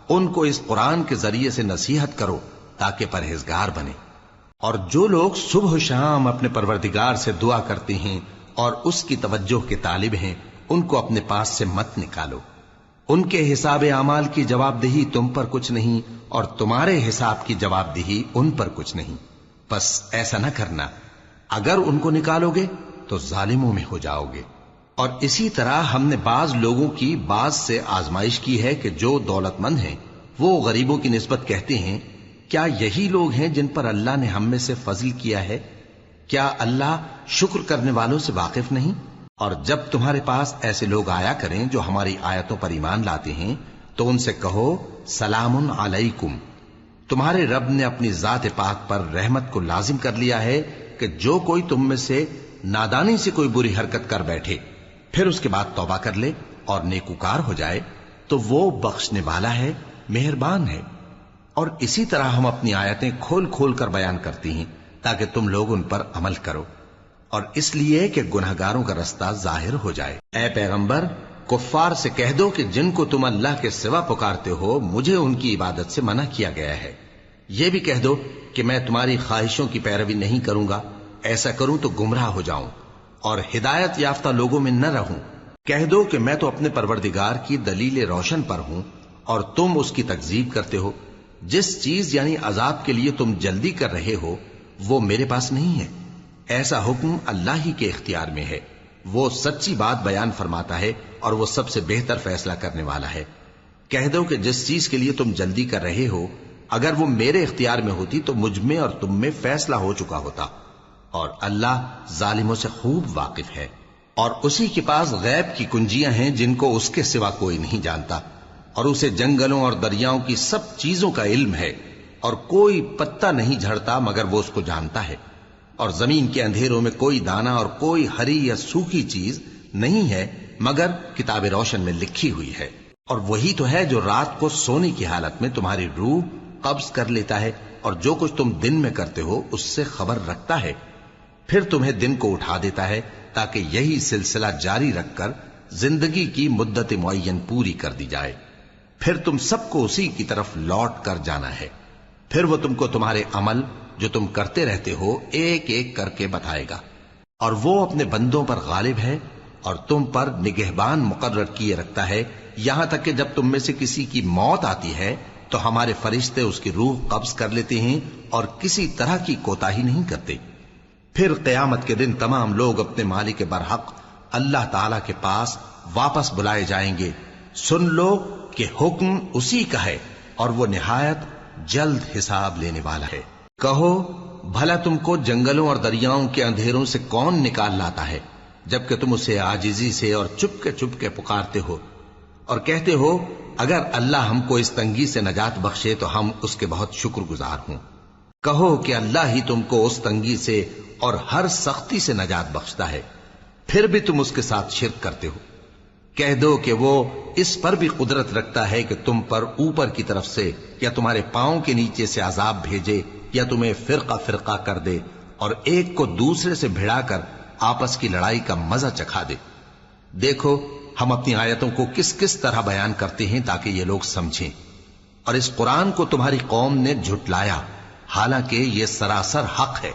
A: ان کو اس قرآن کے ذریعے سے نصیحت کرو تاکہ پرہیزگار بنے. اور جو لوگ صبح و شام اپنے پروردگار سے دعا کرتے ہیں اور اس کی توجہ کے طالب ہیں ان کو اپنے پاس سے مت نکالو. ان کے حساب اعمال کی جواب دہی تم پر کچھ نہیں اور تمہارے حساب کی جواب دہی ان پر کچھ نہیں. بس ایسا نہ کرنا، اگر ان کو نکالو گے تو ظالموں میں ہو جاؤ گے. اور اسی طرح ہم نے بعض لوگوں کی بعض سے آزمائش کی ہے کہ جو دولت مند ہیں وہ غریبوں کی نسبت کہتے ہیں کیا یہی لوگ ہیں جن پر اللہ نے ہم میں سے فضل کیا ہے؟ کیا اللہ شکر کرنے والوں سے واقف نہیں؟ اور جب تمہارے پاس ایسے لوگ آیا کریں جو ہماری آیتوں پر ایمان لاتے ہیں تو ان سے کہو سلام علیکم. تمہارے رب نے اپنی ذات پاک پر رحمت کو لازم کر لیا ہے کہ جو کوئی تم میں سے نادانی سے کوئی بری حرکت کر بیٹھے پھر اس کے بعد توبہ کر لے اور نیکوکار ہو جائے تو وہ بخشنے والا ہے، مہربان ہے. اور اسی طرح ہم اپنی آیتیں کھول کھول کر بیان کرتی ہیں تاکہ تم لوگ ان پر عمل کرو، اور اس لیے کہ گناہگاروں کا رستہ ظاہر ہو جائے. اے پیغمبر کفار سے کہہ دو کہ جن کو تم اللہ کے سوا پکارتے ہو مجھے ان کی عبادت سے منع کیا گیا ہے. یہ بھی کہہ دو کہ میں تمہاری خواہشوں کی پیروی نہیں کروں گا، ایسا کروں تو گمراہ ہو جاؤں اور ہدایت یافتہ لوگوں میں نہ رہوں. کہہ دو کہ میں تو اپنے پروردگار کی دلیل روشن پر ہوں اور تم اس کی تکذیب کرتے ہو. جس چیز یعنی عذاب کے لیے تم جلدی کر رہے ہو وہ میرے پاس نہیں ہے، ایسا حکم اللہ ہی کے اختیار میں ہے. وہ سچی بات بیان فرماتا ہے اور وہ سب سے بہتر فیصلہ کرنے والا ہے. کہہ دو کہ جس چیز کے لیے تم جلدی کر رہے ہو اگر وہ میرے اختیار میں ہوتی تو مجھ میں اور تم میں فیصلہ ہو چکا ہوتا، اور اللہ ظالموں سے خوب واقف ہے. اور اسی کے پاس غیب کی کنجیاں ہیں جن کو اس کے سوا کوئی نہیں جانتا، اور اسے جنگلوں اور دریاؤں کی سب چیزوں کا علم ہے، اور کوئی پتا نہیں جھڑتا مگر وہ اس کو جانتا ہے. اور زمین کے اندھیروں میں کوئی دانہ اور کوئی ہری یا سوکھی چیز نہیں ہے مگر کتاب روشن میں لکھی ہوئی ہے. اور وہی تو ہے جو رات کو سونے کی حالت میں تمہاری روح قبض کر لیتا ہے اور جو کچھ تم دن میں کرتے ہو اس سے خبر رکھتا ہے، پھر تمہیں دن کو اٹھا دیتا ہے تاکہ یہی سلسلہ جاری رکھ کر زندگی کی مدت معین پوری کر دی جائے. پھر تم سب کو اسی کی طرف لوٹ کر جانا ہے. پھر وہ تم کو تمہارے عمل جو تم کرتے رہتے ہو ایک ایک کر کے بتائے گا. اور وہ اپنے بندوں پر غالب ہے اور تم پر نگہبان مقرر کیے رکھتا ہے، یہاں تک کہ جب تم میں سے کسی کی موت آتی ہے تو ہمارے فرشتے اس کی روح قبض کر لیتے ہیں اور کسی طرح کی کوتاہی نہیں کرتے. پھر قیامت کے دن تمام لوگ اپنے مالک برحق اللہ تعالی کے پاس واپس بلائے جائیں گے، سن لو کہ حکم اسی کا ہے اور وہ نہایت جلد حساب لینے والا ہے۔ کہو بھلا تم کو جنگلوں اور دریاؤں کے اندھیروں سے کون نکال لاتا ہے، جبکہ تم اسے عاجزی سے اور چپ کے پکارتے ہو اور کہتے ہو اگر اللہ ہم کو اس تنگی سے نجات بخشے تو ہم اس کے بہت شکر گزار ہوں۔ کہو کہ اللہ ہی تم کو اس تنگی سے اور ہر سختی سے نجات بخشتا ہے، پھر بھی تم اس کے ساتھ شرک کرتے ہو۔ کہہ دو کہ وہ اس پر بھی قدرت رکھتا ہے کہ تم پر اوپر کی طرف سے یا تمہارے پاؤں کے نیچے سے عذاب بھیجے یا تمہیں فرقہ فرقہ کر دے اور ایک کو دوسرے سے بھڑا کر آپس کی لڑائی کا مزہ چکھا دے۔ دیکھو ہم اپنی آیتوں کو کس کس طرح بیان کرتے ہیں تاکہ یہ لوگ سمجھیں، اور اس قرآن کو تمہاری قوم نے جھٹلایا حالانکہ یہ سراسر حق ہے۔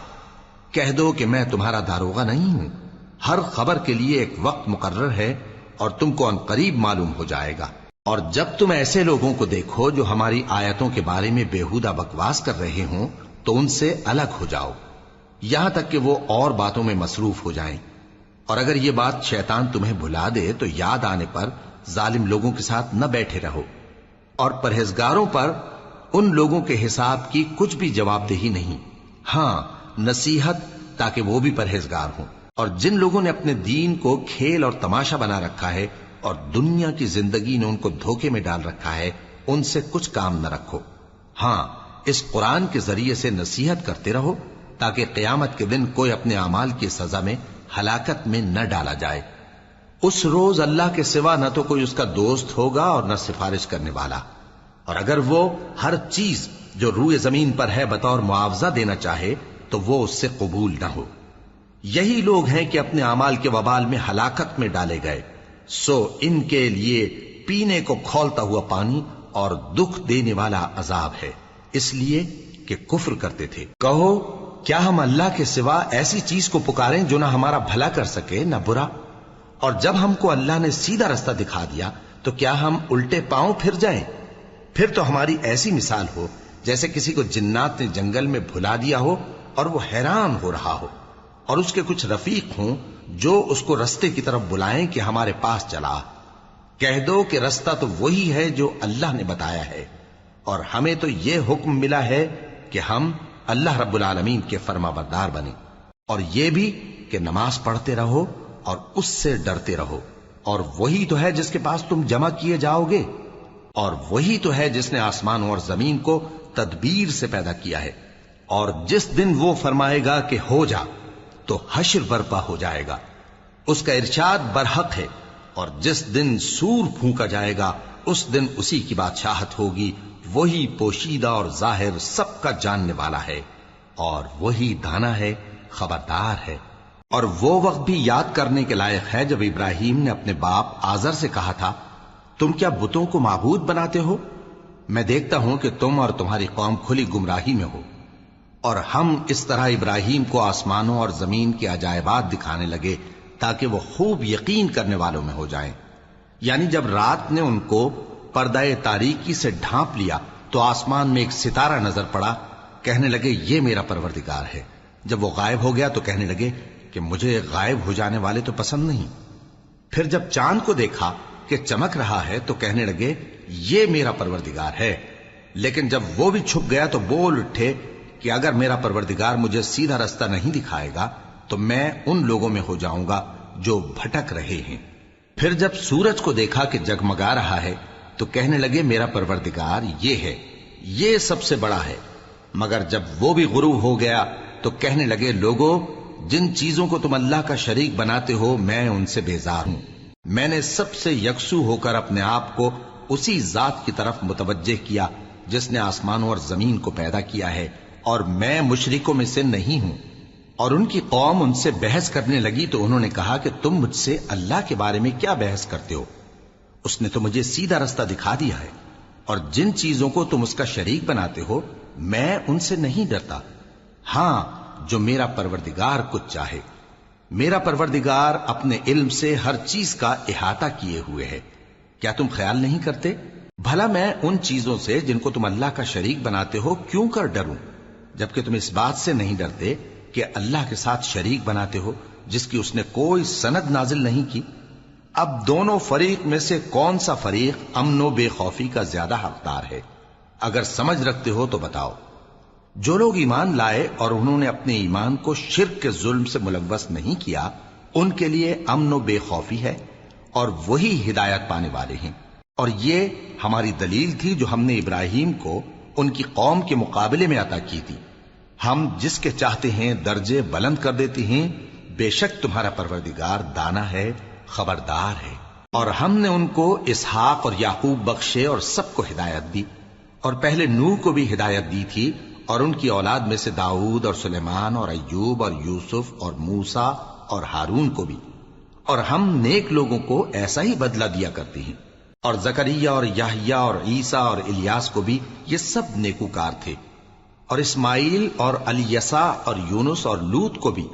A: کہہ دو کہ میں تمہارا داروغہ نہیں ہوں، ہر خبر کے لیے ایک وقت مقرر ہے اور تم کو عنقریب معلوم ہو جائے گا۔ اور جب تم ایسے لوگوں کو دیکھو جو ہماری آیتوں کے بارے میں بےہودہ بکواس کر رہے ہوں تو ان سے الگ ہو جاؤ، یہاں تک کہ وہ اور باتوں میں مصروف ہو جائیں، اور اگر یہ بات شیطان تمہیں بھلا دے تو یاد آنے پر ظالم لوگوں کے ساتھ نہ بیٹھے رہو، اور پرہیزگاروں پر ان لوگوں کے حساب کی کچھ بھی جواب دہی نہیں، ہاں نصیحت تاکہ وہ بھی پرہیزگار ہوں۔ اور جن لوگوں نے اپنے دین کو کھیل اور تماشا بنا رکھا ہے اور دنیا کی زندگی نے ان کو دھوکے میں ڈال رکھا ہے، ان سے کچھ کام نہ رکھو، ہاں اس قرآن کے ذریعے سے نصیحت کرتے رہو تاکہ قیامت کے دن کوئی اپنے اعمال کی سزا میں ہلاکت میں نہ ڈالا جائے۔ اس روز اللہ کے سوا نہ تو کوئی اس کا دوست ہوگا اور نہ سفارش کرنے والا، اور اگر وہ ہر چیز جو روئے زمین پر ہے بطور معاوضہ دینا چاہے تو وہ اس سے قبول نہ ہو۔ یہی لوگ ہیں کہ اپنے اعمال کے وبال میں ہلاکت میں ڈالے گئے، سو ان کے لیے پینے کو کھولتا ہوا پانی اور دکھ دینے والا عذاب ہے، اس لیے کہ کفر کرتے تھے۔ کہو کیا ہم اللہ کے سوا ایسی چیز کو پکاریں جو نہ ہمارا بھلا کر سکے نہ برا؟ اور جب ہم کو اللہ نے سیدھا رستہ دکھا دیا تو کیا ہم الٹے پاؤں پھر جائیں؟ پھر تو ہماری ایسی مثال ہو جیسے کسی کو جنات نے جنگل میں بھلا دیا ہو اور وہ حیران ہو رہا ہو، اور اس کے کچھ رفیق ہوں جو اس کو رستے کی طرف بلائیں کہ ہمارے پاس چلا۔ کہہ دو کہ رستہ تو وہی ہے جو اللہ نے بتایا ہے، اور ہمیں تو یہ حکم ملا ہے کہ ہم اللہ رب العالمین کے فرما بردار بنیں، اور یہ بھی کہ نماز پڑھتے رہو اور اس سے ڈرتے رہو، اور وہی تو ہے جس کے پاس تم جمع کیے جاؤ گے، اور وہی تو ہے جس نے آسمان اور زمین کو تدبیر سے پیدا کیا ہے، اور جس دن وہ فرمائے گا کہ ہو جا تو حشر برپا ہو جائے گا، اس کا ارشاد برحق ہے، اور جس دن سور پھونکا جائے گا اس دن اسی کی بادشاہت ہوگی، وہی پوشیدہ اور ظاہر سب کا جاننے والا ہے، اور وہی دانا ہے خبردار ہے۔ اور وہ وقت بھی یاد کرنے کے لائق ہے جب ابراہیم نے اپنے باپ آزر سے کہا تھا تم کیا بتوں کو معبود بناتے ہو؟ میں دیکھتا ہوں کہ تم اور تمہاری قوم کھلی گمراہی میں ہو۔ اور ہم اس طرح ابراہیم کو آسمانوں اور زمین کے عجائبات دکھانے لگے تاکہ وہ خوب یقین کرنے والوں میں ہو جائیں۔ یعنی جب رات نے ان کو پردہ تاریکی سے ڈھانپ لیا تو آسمان میں ایک ستارہ نظر پڑا، کہنے لگے یہ میرا پروردگار ہے۔ جب وہ غائب ہو گیا تو کہنے لگے کہ مجھے غائب ہو جانے والے تو پسند نہیں۔ پھر جب چاند کو دیکھا کہ چمک رہا ہے تو کہنے لگے یہ میرا پروردگار ہے۔ لیکن جب وہ بھی چھپ گیا تو بول اٹھے کہ اگر میرا پروردگار مجھے سیدھا رستہ نہیں دکھائے گا تو میں ان لوگوں میں ہو جاؤں گا جو بھٹک رہے ہیں۔ پھر جب سورج کو دیکھا کہ جگمگا رہا ہے تو کہنے لگے میرا پروردگار یہ ہے، یہ سب سے بڑا ہے۔ مگر جب وہ بھی غروب ہو گیا تو کہنے لگے لوگو جن چیزوں کو تم اللہ کا شریک بناتے ہو میں ان سے بیزار ہوں۔ میں نے سب سے یکسو ہو کر اپنے آپ کو اسی ذات کی طرف متوجہ کیا جس نے آسمانوں اور زمین کو پیدا کیا ہے، اور میں مشرکوں میں سے نہیں ہوں۔ اور ان کی قوم ان سے بحث کرنے لگی تو انہوں نے کہا کہ تم مجھ سے اللہ کے بارے میں کیا بحث کرتے ہو؟ اس نے تو مجھے سیدھا رستہ دکھا دیا ہے، اور جن چیزوں کو تم اس کا شریک بناتے ہو میں ان سے نہیں ڈرتا، ہاں جو میرا پروردگار کچھ چاہے۔ میرا پروردگار اپنے علم سے ہر چیز کا احاطہ کیے ہوئے ہے۔ کیا تم خیال نہیں کرتے؟ بھلا میں ان چیزوں سے جن کو تم اللہ کا شریک بناتے ہو کیوں کر ڈروں، جبکہ تم اس بات سے نہیں ڈرتے کہ اللہ کے ساتھ شریک بناتے ہو جس کی اس نے کوئی سند نازل نہیں کی۔ اب دونوں فریق میں سے کون سا فریق امن و بے خوفی کا زیادہ حقدار ہے؟ اگر سمجھ رکھتے ہو تو بتاؤ۔ جو لوگ ایمان لائے اور انہوں نے اپنے ایمان کو شرک کے ظلم سے ملوث نہیں کیا، ان کے لیے امن و بے خوفی ہے، اور وہی ہدایت پانے والے ہیں۔ اور یہ ہماری دلیل تھی جو ہم نے ابراہیم کو ان کی قوم کے مقابلے میں عطا کی تھی۔ ہم جس کے چاہتے ہیں درجے بلند کر دیتے ہیں، بے شک تمہارا پروردگار دانا ہے، خبردار ہے۔ اور ہم نے ان کو اسحاق اور یعقوب بخشے اور سب کو ہدایت دی، اور پہلے نوح کو بھی ہدایت دی تھی، اور ان کی اولاد میں سے داؤد اور سلیمان اور ایوب اور یوسف اور موسیٰ اور ہارون کو بھی، اور ہم نیک لوگوں کو ایسا ہی بدلہ دیا کرتے ہیں۔ اور زکریا اور یحییٰ اور عیسیٰ اور الیاس کو بھی، یہ سب نیکوکار تھے، اور اسماعیل اور الیسع اور یونس اور لوط کو بھی،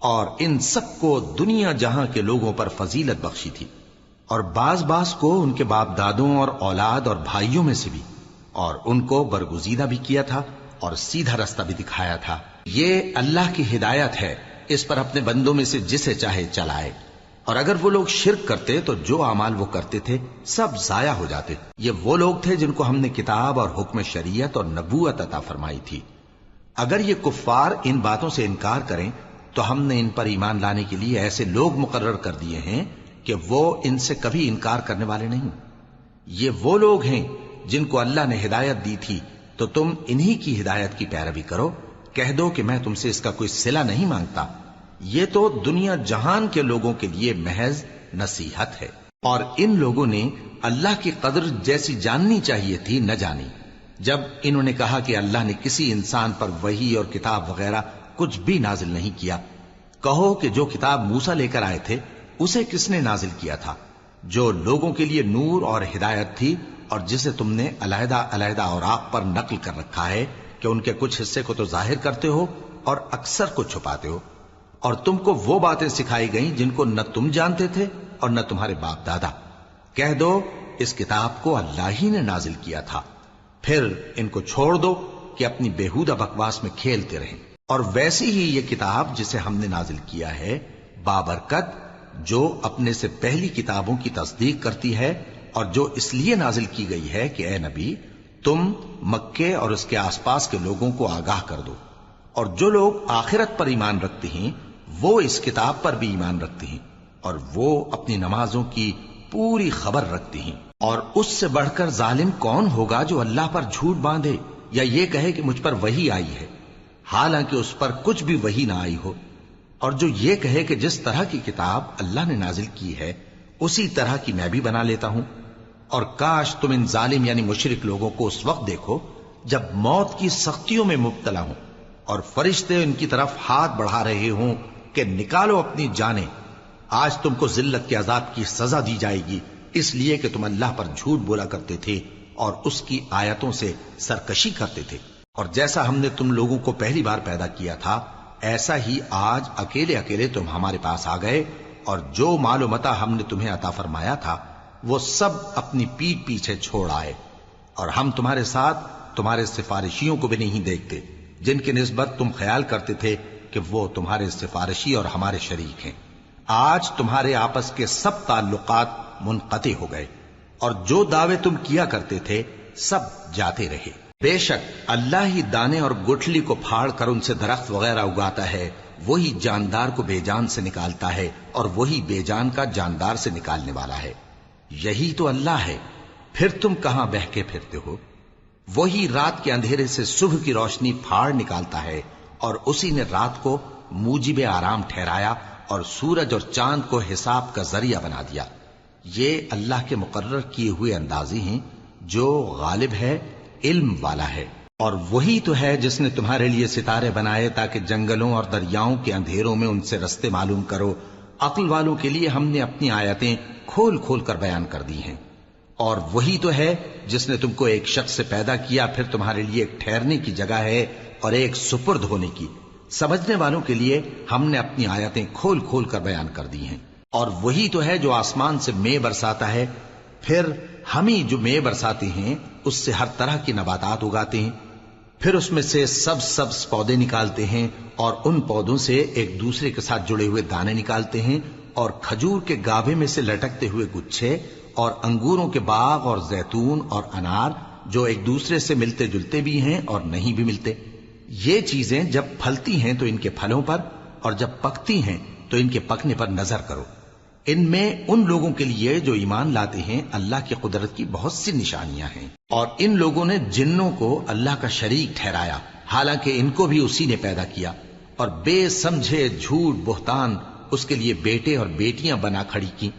A: اور ان سب کو دنیا جہاں کے لوگوں پر فضیلت بخشی تھی، اور بعض کو ان کے باپ دادوں اور اولاد اور بھائیوں میں سے بھی، اور ان کو برگزیدہ بھی کیا تھا اور سیدھا رستہ بھی دکھایا تھا۔ یہ اللہ کی ہدایت ہے، اس پر اپنے بندوں میں سے جسے چاہے چلائے۔ اور اگر وہ لوگ شرک کرتے تو جو اعمال وہ کرتے تھے سب ضائع ہو جاتے۔ یہ وہ لوگ تھے جن کو ہم نے کتاب اور حکم شریعت اور نبوت عطا فرمائی تھی۔ اگر یہ کفار ان باتوں سے انکار کریں تو ہم نے ان پر ایمان لانے کے لیے ایسے لوگ مقرر کر دیے ہیں کہ وہ ان سے کبھی انکار کرنے والے نہیں۔ یہ وہ لوگ ہیں جن کو اللہ نے ہدایت دی تھی، تو تم انہی کی ہدایت کی پیروی کرو۔ کہہ دو کہ میں تم سے اس کا کوئی صلہ نہیں مانگتا، یہ تو دنیا جہان کے لوگوں کے لیے محض نصیحت ہے۔ اور ان لوگوں نے اللہ کی قدر جیسی جاننی چاہیے تھی نہ جانی۔ جب انہوں نے کہا کہ اللہ نے کسی انسان پر وحی اور کتاب وغیرہ کچھ بھی نازل نہیں کیا، کہو کہ جو کتاب موسیٰ لے کر آئے تھے اسے کس نے نازل کیا تھا، جو لوگوں کے لیے نور اور ہدایت تھی، اور جسے تم نے علیحدہ علیحدہ اوراق پر نقل کر رکھا ہے کہ ان کے کچھ حصے کو تو ظاہر کرتے ہو اور اکثر کو چھپاتے ہو۔ اور تم کو وہ باتیں سکھائی گئیں جن کو نہ تم جانتے تھے اور نہ تمہارے باپ دادا۔ کہہ دو اس کتاب کو اللہ ہی نے نازل کیا تھا، پھر ان کو چھوڑ دو کہ اپنی بیہودہ بکواس میں کھیلتے رہیں۔ اور ویسی ہی یہ کتاب جسے ہم نے نازل کیا ہے بابرکت، جو اپنے سے پہلی کتابوں کی تصدیق کرتی ہے، اور جو اس لیے نازل کی گئی ہے کہ اے نبی تم مکے اور اس کے آس پاس کے لوگوں کو آگاہ کر دو، اور جو لوگ آخرت پر ایمان رکھتے ہیں وہ اس کتاب پر بھی ایمان رکھتے ہیں، اور وہ اپنی نمازوں کی پوری خبر رکھتے ہیں۔ اور اس سے بڑھ کر ظالم کون ہوگا جو اللہ پر جھوٹ باندھے یا یہ کہے کہ مجھ پر وحی آئی ہے، حالانکہ اس پر کچھ بھی وحی نہ آئی ہو، اور جو یہ کہے کہ جس طرح کی کتاب اللہ نے نازل کی ہے اسی طرح کی میں بھی بنا لیتا ہوں۔ اور کاش تم ان ظالم یعنی مشرک لوگوں کو اس وقت دیکھو جب موت کی سختیوں میں مبتلا ہوں، اور فرشتے ان کی طرف ہاتھ بڑھا رہے ہوں کہ نکالو اپنی جانیں، آج تم کو ذلت کے عذاب کی سزا دی جائے گی، اس لیے کہ تم اللہ پر جھوٹ بولا کرتے تھے اور اس کی آیتوں سے سرکشی کرتے تھے۔ اور جیسا ہم نے تم لوگوں کو پہلی بار پیدا کیا تھا ایسا ہی آج اکیلے اکیلے تم ہمارے پاس آ گئے، اور جو مال و متاع ہم نے تمہیں عطا فرمایا تھا وہ سب اپنی پیٹھ پیچھے چھوڑ آئے، اور ہم تمہارے ساتھ تمہارے سفارشیوں کو بھی نہیں دیکھتے جن کی نسبت تم خیال کرتے تھے کہ وہ تمہارے سفارشی اور ہمارے شریک ہیں۔ آج تمہارے آپس کے سب تعلقات منقطع ہو گئے، اور جو دعوے تم کیا کرتے تھے سب جاتے رہے۔ بے شک اللہ ہی دانے اور گٹھلی کو پھاڑ کر ان سے درخت وغیرہ اگاتا ہے، وہی جاندار کو بے جان سے نکالتا ہے اور وہی بے جان کا جاندار سے نکالنے والا ہے۔ یہی تو اللہ ہے، پھر تم کہاں بہکے پھرتے ہو؟ وہی رات کے اندھیرے سے صبح کی روشنی پھاڑ نکالتا ہے، اور اسی نے رات کو موجب آرام ٹھہرایا اور سورج اور چاند کو حساب کا ذریعہ بنا دیا۔ یہ اللہ کے مقرر کیے ہوئے اندازے ہیں، جو غالب ہے، علم والا ہے۔ اور وہی تو ہے جس نے تمہارے لیے ستارے بنائے تاکہ جنگلوں اور دریاؤں کے اندھیروں میں ان سے رستے معلوم کرو۔ عقل والوں کے لیے ہم نے اپنی آیتیں کھول کھول کر بیان کر دی ہیں۔ اور وہی تو ہے جس نے تم کو ایک شخص سے پیدا کیا، پھر تمہارے لیے ایک ٹھہرنے کی جگہ ہے اور ایک سپرد ہونے کی۔ سمجھنے والوں کے لیے ہم نے اپنی آیتیں کھول کھول کر بیان کر دی ہیں۔ اور وہی تو ہے جو آسمان سے مے برساتا ہے، پھر ہم ہی جو مے برساتے ہیں اس سے ہر طرح کی نباتات اگاتے ہیں، پھر اس میں سے سبز پودے نکالتے ہیں، اور ان پودوں سے ایک دوسرے کے ساتھ جڑے ہوئے دانے نکالتے ہیں، اور کھجور کے گابھے میں سے لٹکتے ہوئے گچھے اور انگوروں کے باغ اور زیتون اور انار جو ایک دوسرے سے ملتے جلتے بھی ہیں اور نہیں بھی ملتے. یہ چیزیں جب پھلتی ہیں تو ان کے پھلوں پر اور جب پکتی ہیں تو ان کے پکنے پر نظر کرو. ان میں ان لوگوں کے لیے جو ایمان لاتے ہیں اللہ کی قدرت کی بہت سی نشانیاں ہیں. اور ان لوگوں نے جنوں کو اللہ کا شریک ٹھہرایا حالانکہ ان کو بھی اسی نے پیدا کیا، اور بے سمجھے جھوٹ بہتان اس کے لیے بیٹے اور بیٹیاں بنا کھڑی کی.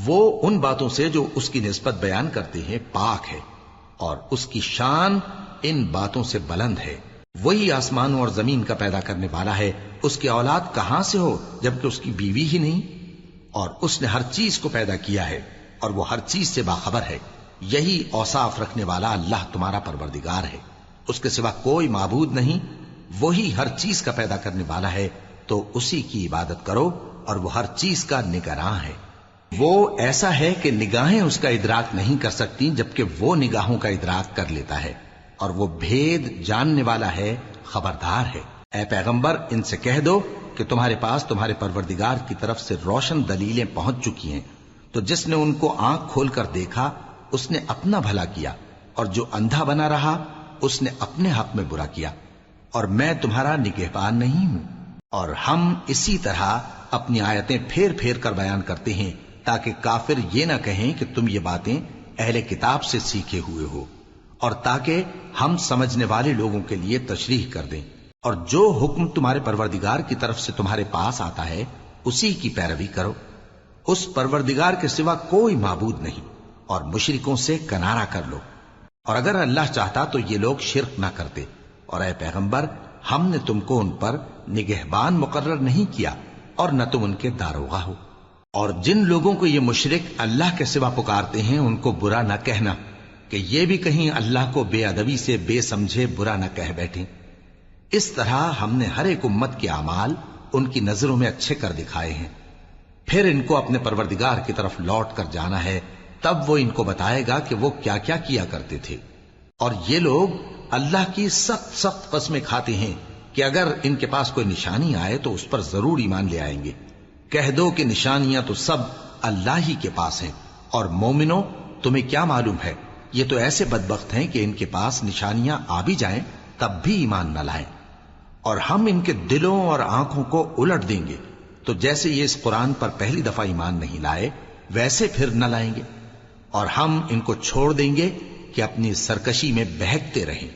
A: وہ ان باتوں سے جو اس کی نسبت بیان کرتے ہیں پاک ہے، اور اس کی شان ان باتوں سے بلند ہے. وہی آسمانوں اور زمین کا پیدا کرنے والا ہے، اس کی اولاد کہاں سے ہو جبکہ اس کی بیوی ہی نہیں. اور اس نے ہر چیز کو پیدا کیا ہے اور وہ ہر چیز سے باخبر ہے. یہی اوصاف رکھنے والا اللہ تمہارا پروردگار ہے، اس کے سوا کوئی معبود نہیں. وہی ہر چیز کا پیدا کرنے والا ہے، تو اسی کی عبادت کرو، اور وہ ہر چیز کا نگراں ہے. وہ ایسا ہے کہ نگاہیں اس کا ادراک نہیں کر سکتی جبکہ وہ نگاہوں کا ادراک کر لیتا ہے، اور وہ بھید جاننے والا ہے، خبردار ہے. اے پیغمبر ان سے کہہ دو کہ تمہارے پاس تمہارے پروردگار کی طرف سے روشن دلیلیں پہنچ چکی ہیں، تو جس نے ان کو آنکھ کھول کر دیکھا اس نے اپنا بھلا کیا، اور جو اندھا بنا رہا اس نے اپنے حق میں برا کیا. اور میں تمہارا نگہبان نہیں ہوں. اور ہم اسی طرح اپنی آیتیں پھیر پھیر کر بیان کرتے ہیں تاکہ کافر یہ نہ کہیں کہ تم یہ باتیں اہل کتاب سے سیکھے ہوئے ہو، اور تاکہ ہم سمجھنے والے لوگوں کے لیے تشریح کر دیں. اور جو حکم تمہارے پروردگار کی طرف سے تمہارے پاس آتا ہے اسی کی پیروی کرو. اس پروردگار کے سوا کوئی معبود نہیں، اور مشرکوں سے کنارہ کر لو. اور اگر اللہ چاہتا تو یہ لوگ شرک نہ کرتے. اور اے پیغمبر ہم نے تم کو ان پر نگہبان مقرر نہیں کیا اور نہ تم ان کے داروغہ ہو. اور جن لوگوں کو یہ مشرک اللہ کے سوا پکارتے ہیں ان کو برا نہ کہنا کہ یہ بھی کہیں اللہ کو بے ادبی سے بے سمجھے برا نہ کہہ بیٹھیں. اس طرح ہم نے ہر ایک امت کے اعمال ان کی نظروں میں اچھے کر دکھائے ہیں. پھر ان کو اپنے پروردگار کی طرف لوٹ کر جانا ہے، تب وہ ان کو بتائے گا کہ وہ کیا کیا کیا کرتے تھے. اور یہ لوگ اللہ کی سخت سخت قسمیں کھاتے ہیں کہ اگر ان کے پاس کوئی نشانی آئے تو اس پر ضرور ایمان لے آئیں گے. کہہ دو کہ نشانیاں تو سب اللہ ہی کے پاس ہیں، اور مومنوں تمہیں کیا معلوم ہے یہ تو ایسے بدبخت ہیں کہ ان کے پاس نشانیاں آ بھی جائیں تب بھی ایمان نہ لائیں. اور ہم ان کے دلوں اور آنکھوں کو الٹ دیں گے، تو جیسے یہ اس قرآن پر پہلی دفعہ ایمان نہیں لائے ویسے پھر نہ لائیں گے. اور ہم ان کو چھوڑ دیں گے کہ اپنی سرکشی میں بہکتے رہیں.